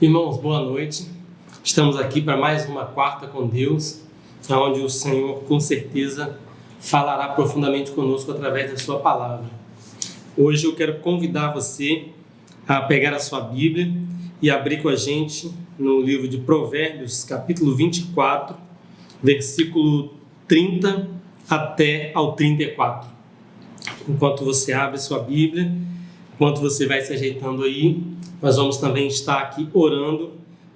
Irmãos, boa noite. Estamos aqui para mais uma quarta com Deus, onde o Senhor com certeza falará profundamente conosco através da sua palavra. Hoje eu quero convidar você a pegar a sua Bíblia e abrir com a gente no livro de Provérbios, capítulo 24, versículo 30 até ao 34. Enquanto você abre sua Bíblia, enquanto você vai se ajeitando aí, nós vamos também estar aqui orando,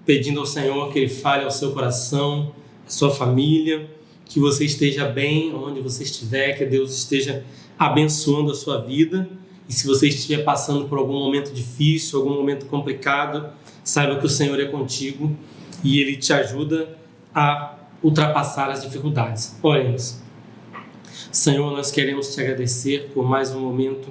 pedindo ao Senhor que Ele fale ao seu coração, à sua família, que você esteja bem onde você estiver, que Deus esteja abençoando a sua vida. E se você estiver passando por algum momento difícil, algum momento complicado, saiba que o Senhor é contigo e Ele te ajuda a ultrapassar as dificuldades. Oremos. Senhor, nós queremos te agradecer por mais um momento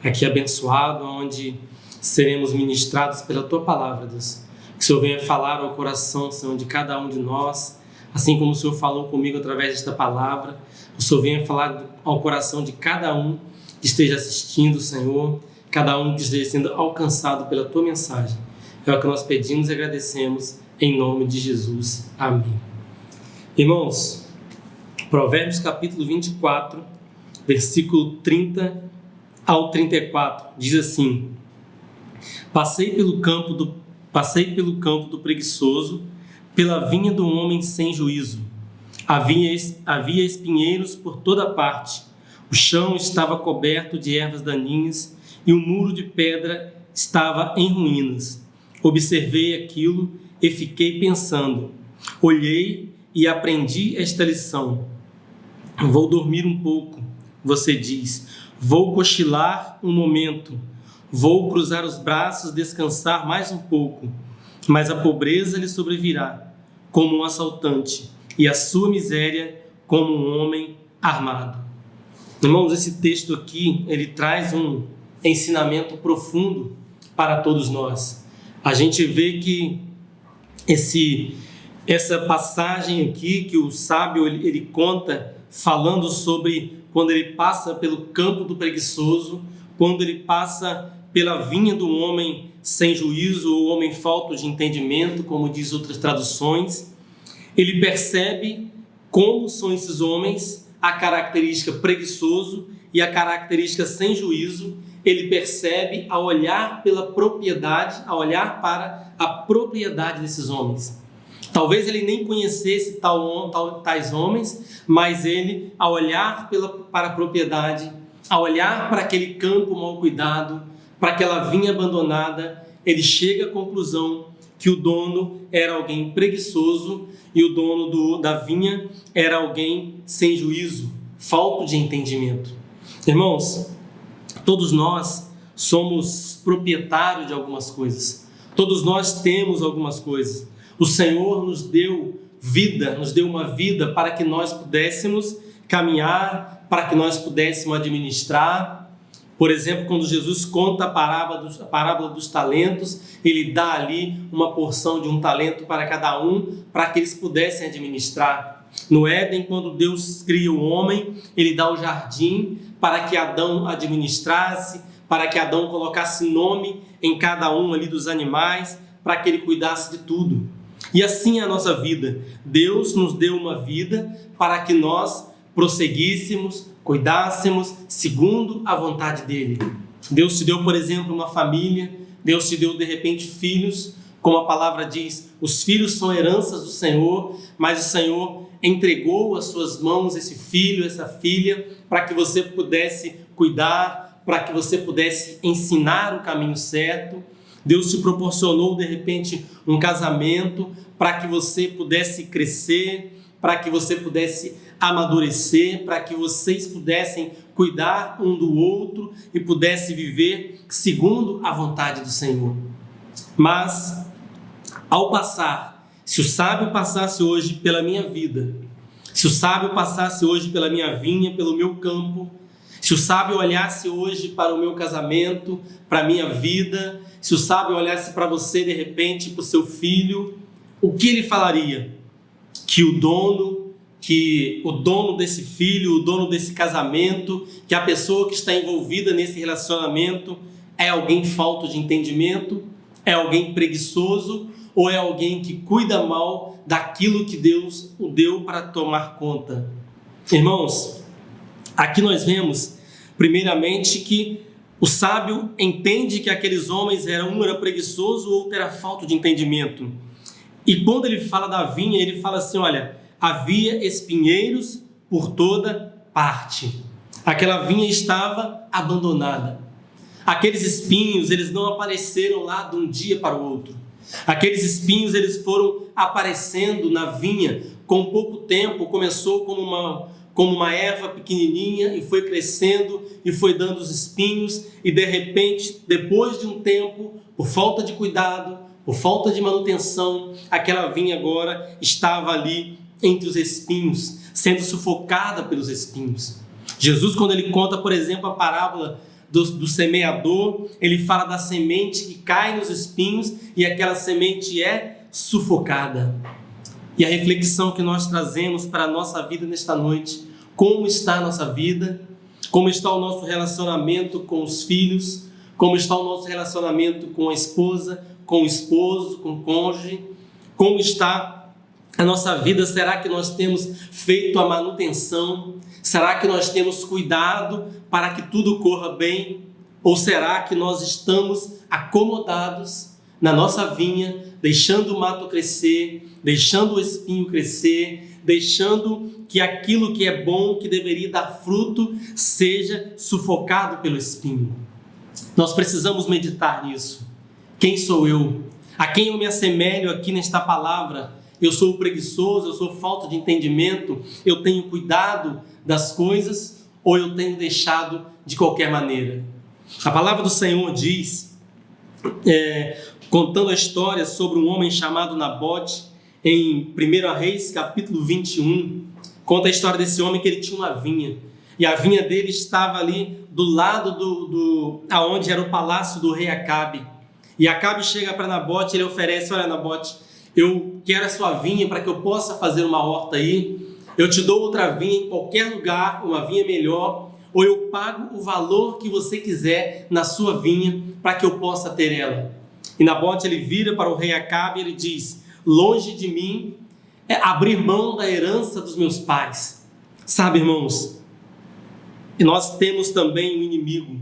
aqui abençoado, onde seremos ministrados pela Tua Palavra, Deus. Que o Senhor venha falar ao coração, Senhor, de cada um de nós, assim como o Senhor falou comigo através desta palavra. O Senhor venha falar ao coração de cada um que esteja assistindo, Senhor, cada um que esteja sendo alcançado pela Tua mensagem. É o que nós pedimos e agradecemos em nome de Jesus. Amém. Irmãos, Provérbios capítulo 24, versículo 30 ao 34, diz assim: Passei pelo campo do preguiçoso, pela vinha do homem sem juízo. Havia espinheiros por toda parte, o chão estava coberto de ervas daninhas e o muro de pedra estava em ruínas. Observei aquilo e fiquei pensando. Olhei e aprendi esta lição. Vou dormir um pouco, você diz. Vou cochilar um momento. Vou cruzar os braços, descansar mais um pouco. Mas a pobreza lhe sobrevirá como um assaltante e a sua miséria como um homem armado. Irmãos, esse texto aqui, ele traz um ensinamento profundo para todos nós. A gente vê que essa passagem aqui que o sábio ele conta, falando sobre quando ele passa pelo campo do preguiçoso, quando ele passa pela vinha do homem sem juízo, ou homem falto de entendimento, como diz outras traduções, ele percebe como são esses homens, a característica preguiçoso e a característica sem juízo. Ele percebe ao olhar pela propriedade, ao olhar para a propriedade desses homens. Talvez ele nem conhecesse tais homens, mas ele, ao olhar para a propriedade, ao olhar para aquele campo mal cuidado, para aquela vinha abandonada, ele chega à conclusão que o dono era alguém preguiçoso e o dono da vinha era alguém sem juízo, falto de entendimento. Irmãos, todos nós somos proprietários de algumas coisas. Todos nós temos algumas coisas. O Senhor nos deu vida, nos deu uma vida para que nós pudéssemos caminhar, para que nós pudéssemos administrar. Por exemplo, quando Jesus conta a parábola dos talentos, ele dá ali uma porção de um talento para cada um, para que eles pudessem administrar. No Éden, quando Deus cria o homem, ele dá o jardim para que Adão administrasse, para que Adão colocasse nome em cada um ali dos animais, para que ele cuidasse de tudo. E assim é a nossa vida. Deus nos deu uma vida para que nós prosseguíssemos, cuidássemos segundo a vontade dele. Deus te deu, por exemplo, uma família. Deus te deu, de repente, filhos. Como a palavra diz, os filhos são heranças do Senhor, mas o Senhor entregou às suas mãos esse filho, essa filha, para que você pudesse cuidar, para que você pudesse ensinar o caminho certo. Deus te proporcionou, de repente, um casamento para que você pudesse crescer, para que você pudesse amadurecer, para que vocês pudessem cuidar um do outro e pudessem viver segundo a vontade do Senhor. Mas, ao passar, se o sábio passasse hoje pela minha vida, se o sábio passasse hoje pela minha vinha, pelo meu campo, se o sábio olhasse hoje para o meu casamento, para a minha vida, se o sábio olhasse para você, de repente, para o seu filho, o que ele falaria? Que o dono desse filho, o dono desse casamento, que a pessoa que está envolvida nesse relacionamento é alguém falto de entendimento, É alguém preguiçoso ou é alguém que cuida mal daquilo que Deus o deu para tomar conta? Irmãos, aqui nós vemos, primeiramente, que o sábio entende que aqueles homens um era preguiçoso, o outro era falta de entendimento. E quando ele fala da vinha, ele fala assim, olha, havia espinheiros por toda parte. Aquela vinha estava abandonada. Aqueles espinhos, eles não apareceram lá de um dia para o outro. Aqueles espinhos, eles foram aparecendo na vinha com pouco tempo. Começou como uma erva pequenininha e foi crescendo e foi dando os espinhos. E de repente, depois de um tempo, por falta de cuidado, por falta de manutenção, aquela vinha agora estava ali entre os espinhos, sendo sufocada pelos espinhos. Jesus, quando ele conta, por exemplo, a parábola do semeador, ele fala da semente que cai nos espinhos e aquela semente é sufocada. E a reflexão que nós trazemos para a nossa vida nesta noite: como está a nossa vida? Como está o nosso relacionamento com os filhos? Como está o nosso relacionamento com a esposa, com o esposo, com o cônjuge? Como está a nossa vida? Será que nós temos feito a manutenção? Será que nós temos cuidado para que tudo corra bem? Ou será que nós estamos acomodados na nossa vinha, deixando o mato crescer, deixando o espinho crescer, deixando que aquilo que é bom, que deveria dar fruto, seja sufocado pelo espinho? Nós precisamos meditar nisso. Quem sou eu? A quem eu me assemelho aqui nesta palavra? Eu sou preguiçoso, eu sou falta de entendimento, eu tenho cuidado das coisas ou eu tenho deixado de qualquer maneira? A palavra do Senhor diz, contando a história sobre um homem chamado Nabote, em 1 Reis, capítulo 21, conta a história desse homem que ele tinha uma vinha, e a vinha dele estava ali do lado aonde era o palácio do rei Acabe. E Acabe chega para Nabote, ele oferece: olha, Nabote, eu quero a sua vinha para que eu possa fazer uma horta aí, eu te dou outra vinha em qualquer lugar, uma vinha melhor, ou eu pago o valor que você quiser na sua vinha para que eu possa ter ela. E Nabote, ele vira para o rei Acabe e ele diz: longe de mim abrir mão da herança dos meus pais. Sabe, irmãos, e nós temos também um inimigo.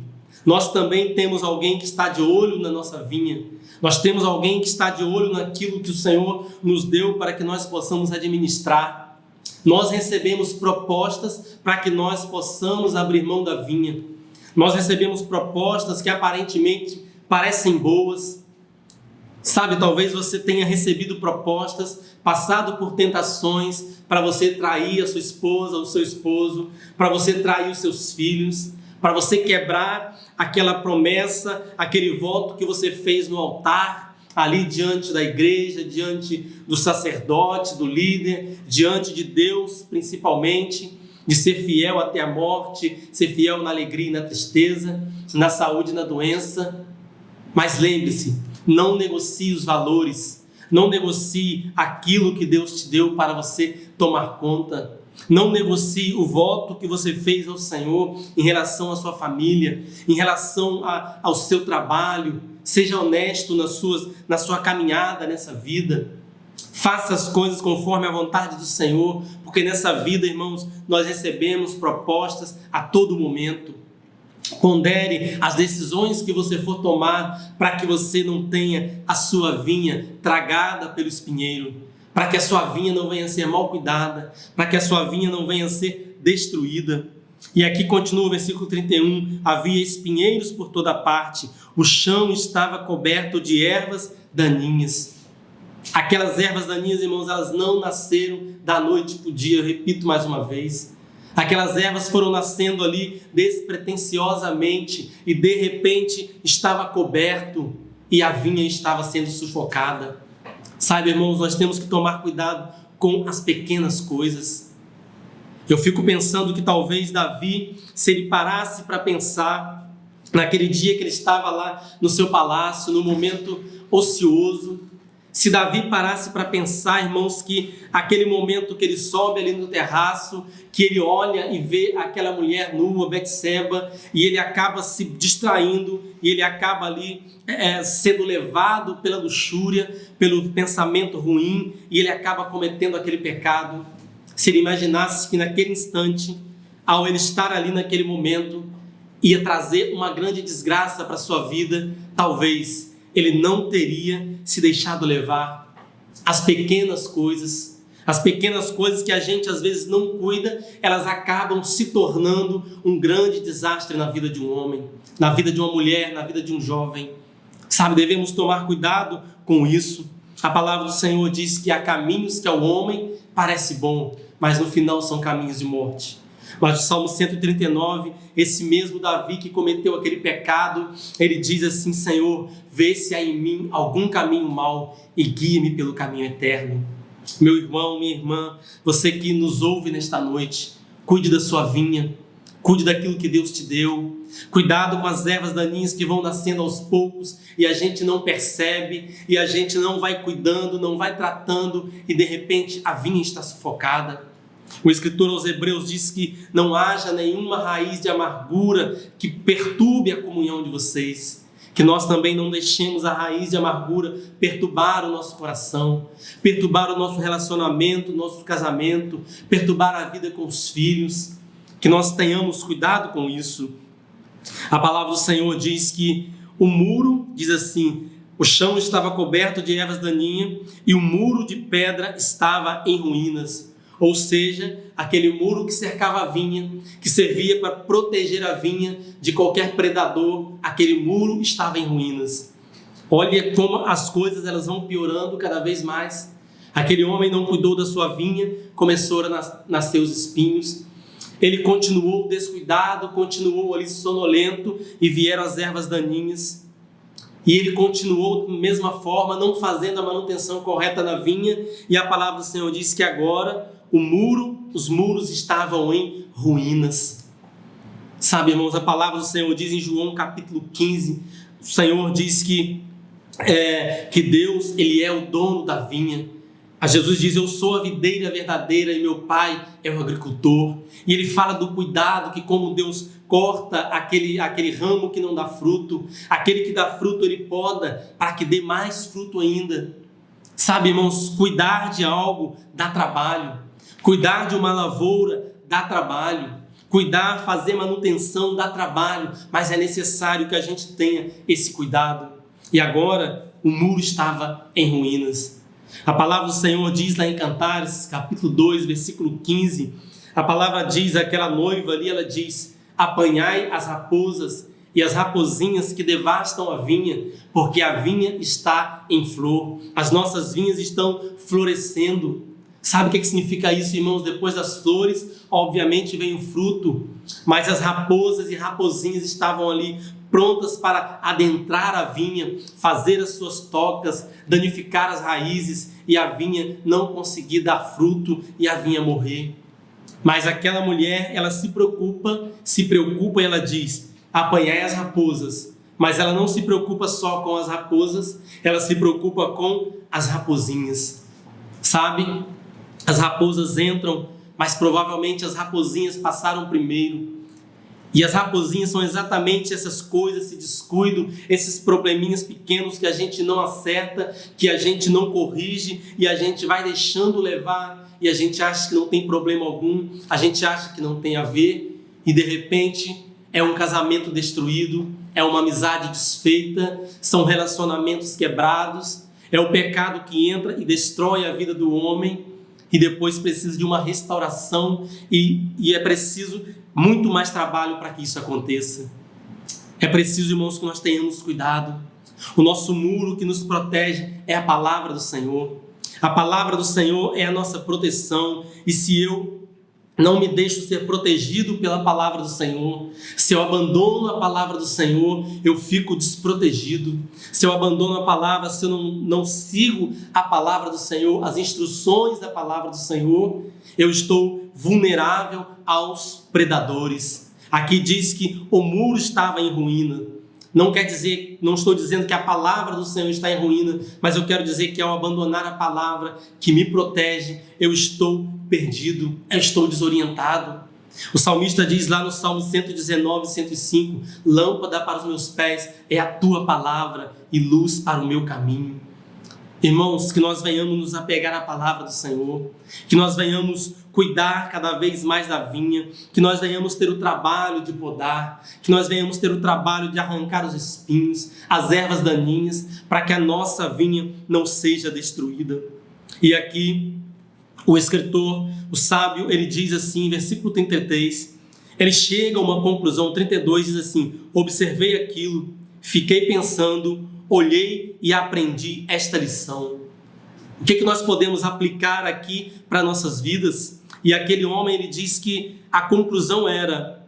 Nós também temos alguém que está de olho na nossa vinha. Nós temos alguém que está de olho naquilo que o Senhor nos deu para que nós possamos administrar. Nós recebemos propostas para que nós possamos abrir mão da vinha. Nós recebemos propostas que aparentemente parecem boas. Sabe, talvez você tenha recebido propostas, passado por tentações para você trair a sua esposa, o seu esposo, para você trair os seus filhos, para você quebrar aquela promessa, aquele voto que você fez no altar, ali diante da igreja, diante do sacerdote, do líder, diante de Deus principalmente, de ser fiel até a morte, ser fiel na alegria e na tristeza, na saúde e na doença. Mas lembre-se, não negocie os valores, não negocie aquilo que Deus te deu para você tomar conta. Não negocie o voto que você fez ao Senhor em relação à sua família, em relação ao seu trabalho. Seja honesto na sua caminhada nessa vida. Faça as coisas conforme a vontade do Senhor, porque nessa vida, irmãos, nós recebemos propostas a todo momento. Pondere as decisões que você for tomar para que você não tenha a sua vinha tragada pelo espinheiro, para que a sua vinha não venha a ser mal cuidada, para que a sua vinha não venha a ser destruída. E aqui continua o versículo 31, havia espinheiros por toda parte, o chão estava coberto de ervas daninhas. Aquelas ervas daninhas, irmãos, elas não nasceram da noite para o dia, eu repito mais uma vez. Aquelas ervas foram nascendo ali despretensiosamente e de repente estava coberto e a vinha estava sendo sufocada. Sabe, irmãos, nós temos que tomar cuidado com as pequenas coisas. Eu fico pensando que talvez Davi, se ele parasse para pensar naquele dia que ele estava lá no seu palácio, no momento ocioso, Se Davi parasse para pensar, irmãos, que aquele momento que ele sobe ali no terraço, que ele olha e vê aquela mulher nua, Betseba, e ele acaba se distraindo, e ele acaba ali sendo levado pela luxúria, pelo pensamento ruim, e ele acaba cometendo aquele pecado. Se ele imaginasse que naquele instante, ao ele estar ali naquele momento, ia trazer uma grande desgraça para a sua vida, talvez ele não teria se deixado levar. As pequenas coisas que a gente às vezes não cuida, elas acabam se tornando um grande desastre na vida de um homem, na vida de uma mulher, na vida de um jovem. Sabe, devemos tomar cuidado com isso. A palavra do Senhor diz que há caminhos que ao homem parece bom, mas no final são caminhos de morte. Mas o Salmo 139, esse mesmo Davi que cometeu aquele pecado, ele diz assim: Senhor, vê se há em mim algum caminho mau e guia-me pelo caminho eterno. Meu irmão, minha irmã, você que nos ouve nesta noite, cuide da sua vinha, cuide daquilo que Deus te deu. Cuidado com as ervas daninhas que vão nascendo aos poucos e a gente não percebe, e a gente não vai cuidando, não vai tratando, e de repente a vinha está sufocada. O escritor aos Hebreus diz que não haja nenhuma raiz de amargura que perturbe a comunhão de vocês. Que nós também não deixemos a raiz de amargura perturbar o nosso coração, perturbar o nosso relacionamento, o nosso casamento, perturbar a vida com os filhos. Que nós tenhamos cuidado com isso. A palavra do Senhor diz que o muro, diz assim, o chão estava coberto de ervas daninhas e o muro de pedra estava em ruínas. Ou seja, aquele muro que cercava a vinha, que servia para proteger a vinha de qualquer predador, aquele muro estava em ruínas. Olha como as coisas elas vão piorando cada vez mais. Aquele homem não cuidou da sua vinha, começou a nascer os espinhos. Ele continuou descuidado, continuou ali sonolento e vieram as ervas daninhas. E ele continuou da mesma forma, não fazendo a manutenção correta na vinha. E a palavra do Senhor diz que agora os muros estavam em ruínas. Sabe, irmãos, a palavra do Senhor diz em João capítulo 15, o Senhor diz que Deus, Ele é o dono da vinha. A Jesus diz: eu sou a videira verdadeira e meu pai é o agricultor. E ele fala do cuidado que como Deus corta aquele ramo que não dá fruto, aquele que dá fruto ele poda para que dê mais fruto ainda. Sabe, irmãos, cuidar de algo dá trabalho. Cuidar de uma lavoura dá trabalho. Cuidar, fazer manutenção dá trabalho, mas é necessário que a gente tenha esse cuidado. E agora o muro estava em ruínas. A palavra do Senhor diz lá em Cantares, capítulo 2, versículo 15, a palavra diz, aquela noiva ali, ela diz: apanhai as raposas e as raposinhas que devastam a vinha, porque a vinha está em flor, as nossas vinhas estão florescendo. Sabe o que significa isso, irmãos? Depois das flores, obviamente vem o fruto, mas as raposas e raposinhas estavam ali prontas para adentrar a vinha, fazer as suas tocas, danificar as raízes e a vinha não conseguir dar fruto e a vinha morrer. Mas aquela mulher, ela se preocupa e ela diz: apanhai as raposas. Mas ela não se preocupa só com as raposas, ela se preocupa com as raposinhas. Sabe? As raposas entram, mas provavelmente as raposinhas passaram primeiro. E as raposinhas são exatamente essas coisas, esse descuido, esses probleminhas pequenos que a gente não acerta, que a gente não corrige e a gente vai deixando levar e a gente acha que não tem problema algum, a gente acha que não tem a ver e de repente é um casamento destruído, é uma amizade desfeita, são relacionamentos quebrados, é o pecado que entra e destrói a vida do homem e depois precisa de uma restauração e é preciso muito mais trabalho para que isso aconteça. É preciso, irmãos, que nós tenhamos cuidado. O nosso muro que nos protege é a palavra do Senhor. A palavra do Senhor é a nossa proteção. E se eu não me deixo ser protegido pela palavra do Senhor, se eu abandono a palavra do Senhor, eu fico desprotegido. Se eu abandono a palavra, se eu não sigo a palavra do Senhor, as instruções da palavra do Senhor, eu estou vulnerável aos predadores. Aqui diz que o muro estava em ruína. Não quer dizer, não estou dizendo que a palavra do Senhor está em ruína, mas eu quero dizer que ao abandonar a palavra que me protege, eu estou perdido, eu estou desorientado. O salmista diz lá no Salmo 119, 105, lâmpada para os meus pés é a tua palavra e luz para o meu caminho. Irmãos, que nós venhamos nos apegar à palavra do Senhor, que nós venhamos cuidar cada vez mais da vinha, que nós venhamos ter o trabalho de podar, que nós venhamos ter o trabalho de arrancar os espinhos, as ervas daninhas, para que a nossa vinha não seja destruída. E aqui o escritor, o sábio, ele diz assim, versículo 33, ele chega a uma conclusão, 32 diz assim, observei aquilo, fiquei pensando, olhei e aprendi esta lição. O que nós podemos aplicar aqui para nossas vidas? E aquele homem, ele diz que a conclusão era,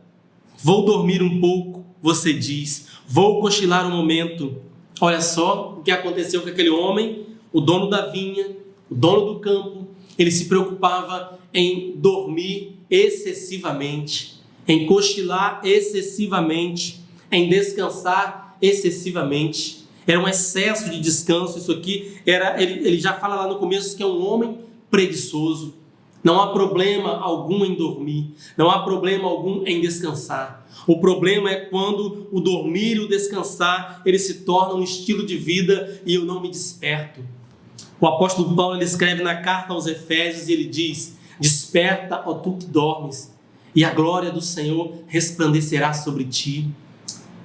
vou dormir um pouco, você diz, vou cochilar um momento. Olha só o que aconteceu com aquele homem, o dono da vinha, o dono do campo, ele se preocupava em dormir excessivamente, em cochilar excessivamente, em descansar excessivamente. Era um excesso de descanso, isso aqui, ele já fala lá no começo que é um homem preguiçoso. Não há problema algum em dormir, não há problema algum em descansar. O problema é quando o dormir e o descansar, ele se torna um estilo de vida e eu não me desperto. O apóstolo Paulo, ele escreve na carta aos Efésios e ele diz, desperta, ó tu que dormes, e a glória do Senhor resplandecerá sobre ti.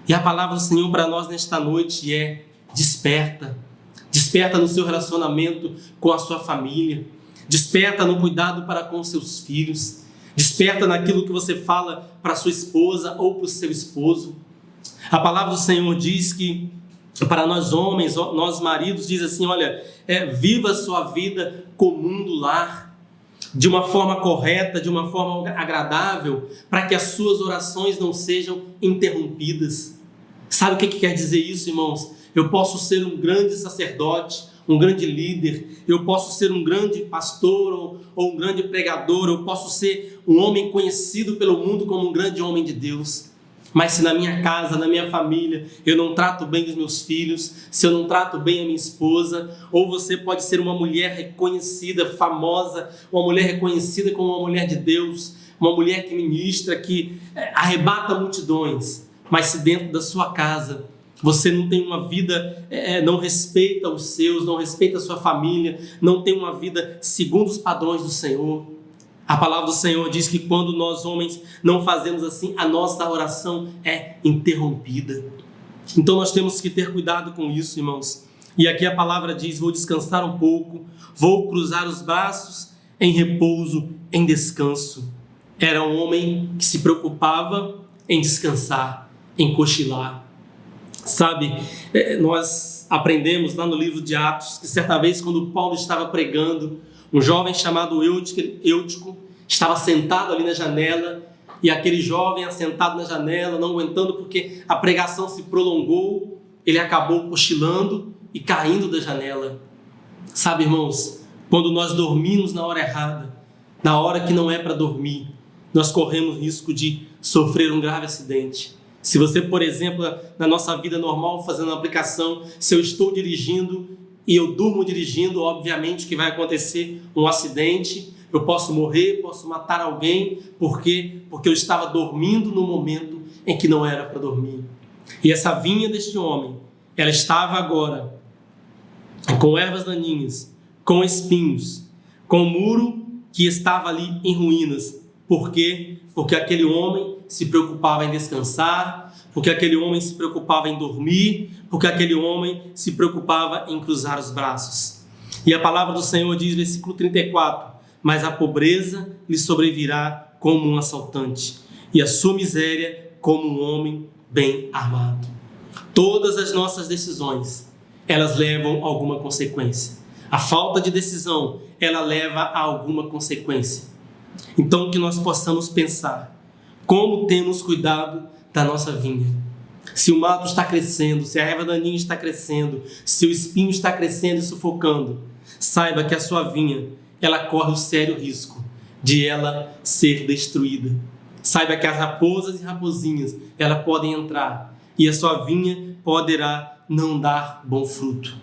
E a palavra do Senhor para nós nesta noite é, desperta. Desperta no seu relacionamento com a sua família. Desperta no cuidado para com seus filhos. Desperta naquilo que você fala para sua esposa ou para o seu esposo. A palavra do Senhor diz que para nós homens, nós maridos, diz assim, olha, viva a sua vida comum do lar, de uma forma correta, de uma forma agradável, para que as suas orações não sejam interrompidas. Sabe o que quer dizer isso, irmãos? Eu posso ser um grande sacerdote, um grande líder, eu posso ser um grande pastor ou um grande pregador, eu posso ser um homem conhecido pelo mundo como um grande homem de Deus. Mas se na minha casa, na minha família, eu não trato bem os meus filhos, se eu não trato bem a minha esposa, ou você pode ser uma mulher reconhecida, famosa, uma mulher reconhecida como uma mulher de Deus, uma mulher que ministra, que arrebata multidões, mas se dentro da sua casa você não tem uma vida, não respeita os seus, não respeita a sua família, não tem uma vida segundo os padrões do Senhor. A palavra do Senhor diz que quando nós homens não fazemos assim, a nossa oração é interrompida. Então nós temos que ter cuidado com isso, irmãos. E aqui a palavra diz, vou descansar um pouco, vou cruzar os braços em repouso, em descanso. Era um homem que se preocupava em descansar, em cochilar. Sabe, nós aprendemos lá no livro de Atos que certa vez quando Paulo estava pregando, um jovem chamado Eutico estava sentado ali na janela e aquele jovem assentado na janela, não aguentando porque a pregação se prolongou, ele acabou cochilando e caindo da janela. Sabe, irmãos, quando nós dormimos na hora errada, na hora que não é para dormir, nós corremos risco de sofrer um grave acidente. Se você, por exemplo, na nossa vida normal, fazendo uma aplicação, se eu estou dirigindo e eu durmo dirigindo, obviamente que vai acontecer um acidente, eu posso morrer, posso matar alguém, porque eu estava dormindo no momento em que não era para dormir. E essa vinha deste homem, ela estava agora com ervas daninhas, com espinhos, com um muro que estava ali em ruínas. Por quê? Porque aquele homem se preocupava em descansar, porque aquele homem se preocupava em dormir, porque aquele homem se preocupava em cruzar os braços. E a palavra do Senhor diz, versículo 34, mas a pobreza lhe sobrevirá como um assaltante, e a sua miséria como um homem bem armado. Todas as nossas decisões, elas levam a alguma consequência. A falta de decisão, ela leva a alguma consequência. Então que nós possamos pensar, como temos cuidado da nossa vinha. Se o mato está crescendo, se a erva daninha está crescendo, se o espinho está crescendo e sufocando, saiba que a sua vinha, ela corre o sério risco de ela ser destruída. Saiba que as raposas e raposinhas, elas podem entrar e a sua vinha poderá não dar bom fruto.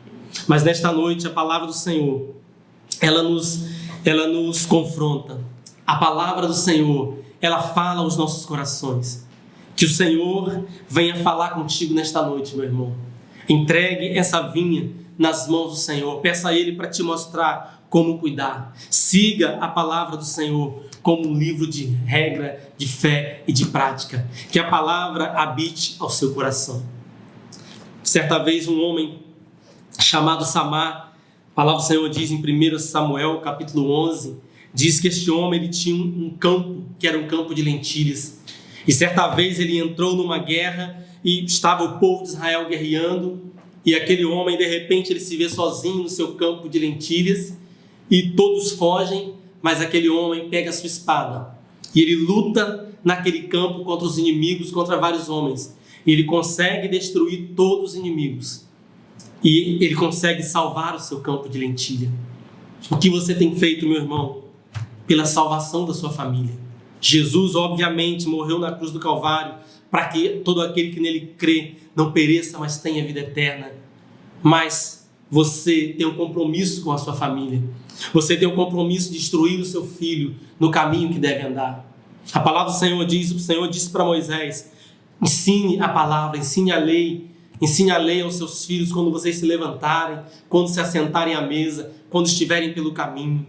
Mas nesta noite a palavra do Senhor, ela nos confronta. A palavra do Senhor, ela fala aos nossos corações. Que o Senhor venha falar contigo nesta noite, meu irmão. Entregue essa vinha nas mãos do Senhor. Peça a Ele para te mostrar como cuidar. Siga a palavra do Senhor como um livro de regra, de fé e de prática. Que a palavra habite ao seu coração. Certa vez um homem chamado Samar, a palavra do Senhor diz em 1 Samuel capítulo 11, diz que este homem ele tinha um campo, que era um campo de lentilhas. E certa vez ele entrou numa guerra e estava o povo de Israel guerreando, e aquele homem, de repente, ele se vê sozinho no seu campo de lentilhas, e todos fogem, mas aquele homem pega a sua espada, e ele luta naquele campo contra os inimigos, contra vários homens, e ele consegue destruir todos os inimigos, e ele consegue salvar o seu campo de lentilha. O que você tem feito, meu irmão, pela salvação da sua família? Jesus, obviamente, morreu na cruz do Calvário para que todo aquele que nele crê não pereça, mas tenha vida eterna. Mas você tem um compromisso com a sua família. Você tem um compromisso de instruir o seu filho no caminho que deve andar. A palavra do Senhor diz, o Senhor disse para Moisés: ensine a palavra, ensine a lei aos seus filhos quando vocês se levantarem, quando se assentarem à mesa, quando estiverem pelo caminho.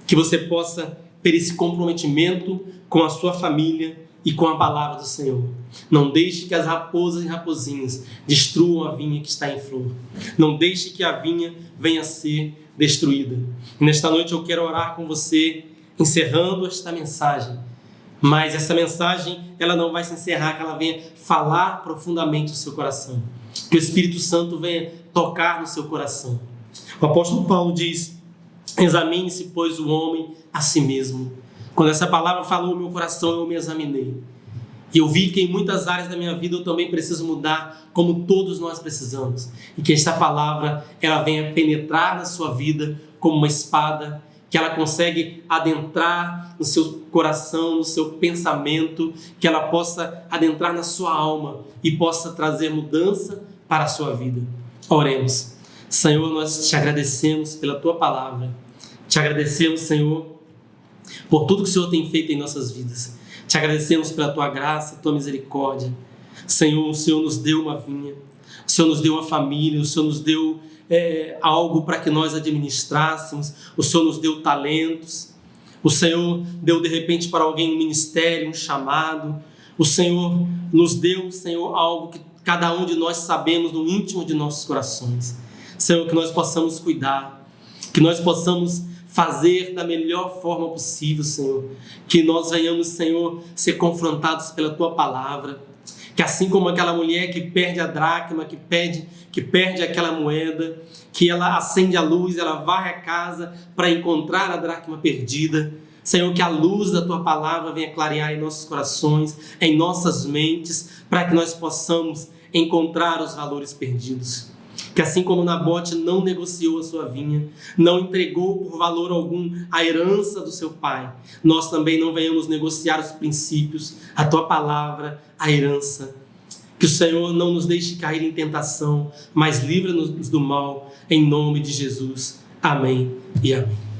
Que você possa ter esse comprometimento com a sua família e com a palavra do Senhor. Não deixe que as raposas e raposinhas destruam a vinha que está em flor. Não deixe que a vinha venha a ser destruída. Nesta noite eu quero orar com você, encerrando esta mensagem. Mas essa mensagem, ela não vai se encerrar, que ela venha falar profundamente o seu coração. Que o Espírito Santo venha tocar no seu coração. O apóstolo Paulo diz: examine-se, pois, o homem a si mesmo. Quando essa palavra falou no meu coração, eu me examinei. E eu vi que em muitas áreas da minha vida eu também preciso mudar, como todos nós precisamos. E que esta palavra, ela venha penetrar na sua vida como uma espada, que ela consegue adentrar no seu coração, no seu pensamento, que ela possa adentrar na sua alma e possa trazer mudança para a sua vida. Oremos. Senhor, nós te agradecemos pela tua palavra. Te agradecemos, Senhor, por tudo que o Senhor tem feito em nossas vidas. Te agradecemos pela tua graça, tua misericórdia. Senhor, o Senhor nos deu uma vinha, o Senhor nos deu uma família, o Senhor nos deu algo para que nós administrássemos, o Senhor nos deu talentos, o Senhor deu de repente para alguém um ministério, um chamado, o Senhor nos deu, Senhor, algo que cada um de nós sabemos no íntimo de nossos corações. Senhor, que nós possamos cuidar, que nós possamos fazer da melhor forma possível, Senhor. Que nós venhamos, Senhor, ser confrontados pela Tua palavra. Que assim como aquela mulher que perde a dracma, que perde aquela moeda, que ela acende a luz, ela varre a casa para encontrar a dracma perdida. Senhor, que a luz da Tua palavra venha clarear em nossos corações, em nossas mentes, para que nós possamos encontrar os valores perdidos. Que assim como Nabote não negociou a sua vinha, não entregou por valor algum a herança do seu pai, nós também não venhamos negociar os princípios, a tua palavra, a herança. Que o Senhor não nos deixe cair em tentação, mas livra-nos do mal, em nome de Jesus. Amém e amém.